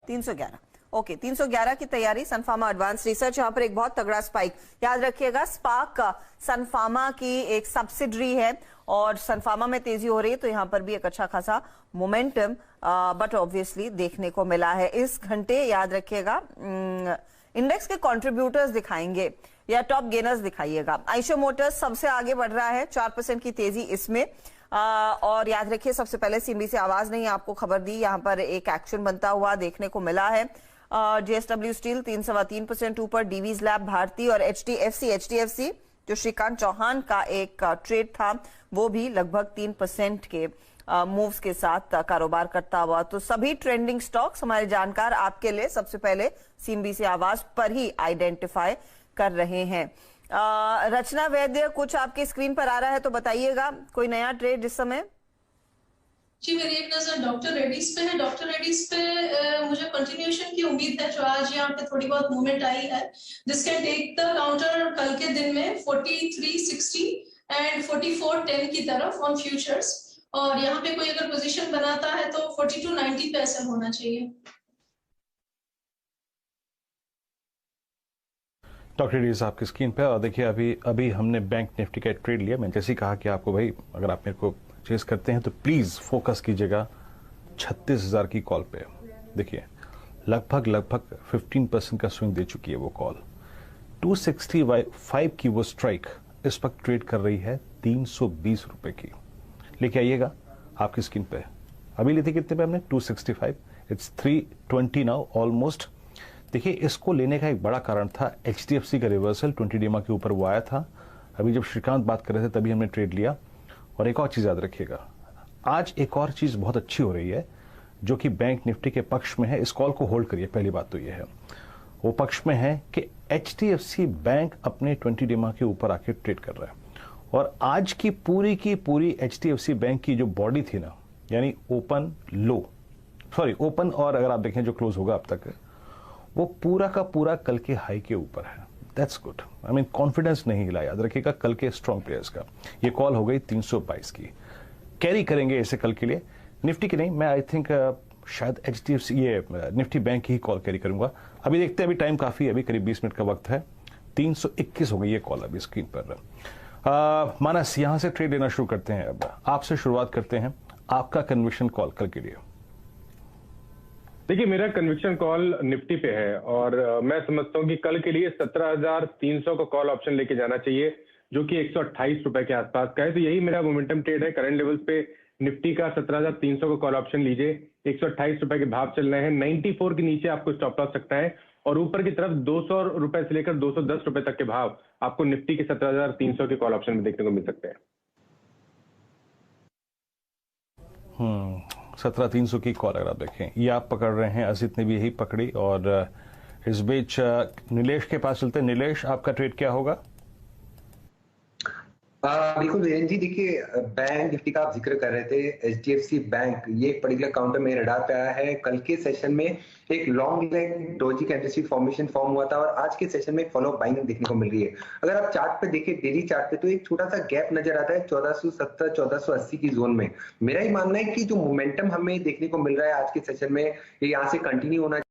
311। Okay, 311 की तैयारी। Sun Pharma advance research, यहाँ पर एक बहुत तगड़ा स्पाइक। याद रखिएगा, स्पार्क सनफार्मा की एक सब्सिडरी है और सनफार्मा में तेजी हो रही है, तो यहाँ पर भी एक अच्छा खासा मोमेंटम बट ऑब्वियसली देखने को मिला है इस घंटे। याद रखिएगा, इंडेक्स के कंट्रीब्यूटर्स दिखाएंगे या टॉप गेनर्स दिखाइएगा। आइशो मोटर्स सबसे आगे बढ़ रहा है, 4% की तेजी इसमें। और याद रखिए, सबसे पहले सीएमबी से आवाज नहीं आपको खबर दी, यहाँ पर एक एक्शन बनता हुआ देखने को मिला है। जेएसडब्ल्यू स्टील 3.3% ऊपर, डीवीज लैब, भारती और एचडीएफसी जो श्रीकांत चौहान का एक ट्रेड था वो भी लगभग 3% के मूव्स के साथ कारोबार करता हुआ। तो सभी ट्रेंडिंग स्टॉक्स हमारे जानकार आपके लिए सबसे पहले सीएमबी से आवाज पर ही आइडेंटिफाई कर रहे हैं। रचना वैद्य, कुछ आपके स्क्रीन पर आ रहा है तो बताइएगा, कोई नया ट्रेड इस समय? जी, मेरी एक नजर डॉक्टर रेड्डीज पे है। डॉक्टर रेड्डीज पे मुझे कंटिन्यूएशन की उम्मीद है, जो आज यहाँ पे थोड़ी बहुत मूवमेंट आई है। This can take the counter कल के दिन में 4360 एंड 4410 की तरफ ऑन फ्यूचर्स, और यहाँ पे कोई अगर पोजीशन बनाता है तो 4290 पे ऐसा होना चाहिए। डॉक्टर रेड्डीज आपकी स्क्रीन पे। और देखिए, अभी हमने बैंक निफ्टी का ट्रेड लिया। मैं जैसे ही कहा कि आपको भाई अगर आप मेरे को चेस करते हैं तो प्लीज फोकस कीजिएगा 36,000 की कॉल पे। देखिए, लगभग 15% का स्विंग दे चुकी है वो कॉल। 265 की वो स्ट्राइक इस वक्त ट्रेड कर रही है 320 रुपए की। लेके आइएगा आपकी स्क्रीन पे। अभी ली थी कितने पे हमने? 265। It's 320 now almost. देखिए, इसको लेने का एक बड़ा कारण था एचडीएफसी का रिवर्सल 20 डेमा के ऊपर वो आया था। अभी जब श्रीकांत बात कर रहे थे तभी हमने ट्रेड लिया। और एक और चीज याद रखिएगा, आज एक और चीज बहुत अच्छी हो रही है जो कि बैंक निफ्टी के पक्ष में है। इस कॉल को होल्ड करिए। पहली बात तो ये है, वो पक्ष में है कि एचडीएफसी बैंक अपने 20 डेमा के ऊपर आके ट्रेड कर रहा है। और आज की पूरी एचडीएफसी बैंक की जो बॉडी थी ना, यानी ओपन और अगर आप देखें जो क्लोज होगा अब तक, वो पूरा का पूरा कल के हाई के ऊपर है। That's good. I mean confidence नहीं हिला। याद रखिएगा, कल के स्ट्रॉन्ग प्लेयर्स का ये कॉल हो गई 322 की। कैरी करेंगे इसे कल के लिए। निफ्टी की नहीं, मैं आई थिंक शायद एचडीएफसी ये निफ्टी बैंक की ही कॉल कैरी करूंगा। अभी देखते हैं, अभी टाइम काफी है, अभी करीब 20 मिनट का वक्त है। 321 हो गई ये कॉल अभी स्क्रीन पर। मानस, यहां से ट्रेड लेना शुरू करते हैं। अब आपसे शुरुआत करते हैं। आपका कन्विक्शन कॉल कल के लिए? देखिए, मेरा कन्विक्शन कॉल निफ्टी पे है और मैं समझता हूं कि कल के लिए 17,300 का कॉल ऑप्शन लेके जाना चाहिए, जो कि 128 रुपए के आसपास का है। तो यही मेरा मोमेंटम ट्रेड है। करंट लेवल्स पे निफ्टी का 17,300 का कॉल ऑप्शन लीजिए। 128 रुपए के भाव चल रहे हैं। 94 के नीचे आपको स्टॉप लॉस सकता है और ऊपर की तरफ 200 रुपए से लेकर 210 रुपए तक के भाव आपको निफ्टी के 17,300 के कॉल ऑप्शन में देखने को मिल सकते हैं। 17,300 की कॉल अगर आप देखें, ये आप पकड़ रहे हैं, असित ने भी यही पकड़ी। और इस बीच नीलेश के पास चलते हैं। नीलेश, आपका ट्रेड क्या होगा? बिल्कुल वीरेंद्र जी, देखिए बैंक निफ्टी का आप जिक्र कर रहे थे, एचडीएफसी बैंक ये एक पर्टिकुलर काउंटर मेरे रडार पे आया है। कल के सेशन में एक long leg doji candlestick formation form हुआ था और आज के सेशन में फॉलो बाइंग देखने को मिल रही है। अगर आप चार्ट पे देखें, डेली चार्ट पे, तो एक छोटा सा गैप नजर आता है 1470 1480 की जोन में। मेरा ही मानना है कि जो मोमेंटम हमें देखने को मिल रहा है आज के सेशन में, ये यहाँ से कंटिन्यू होना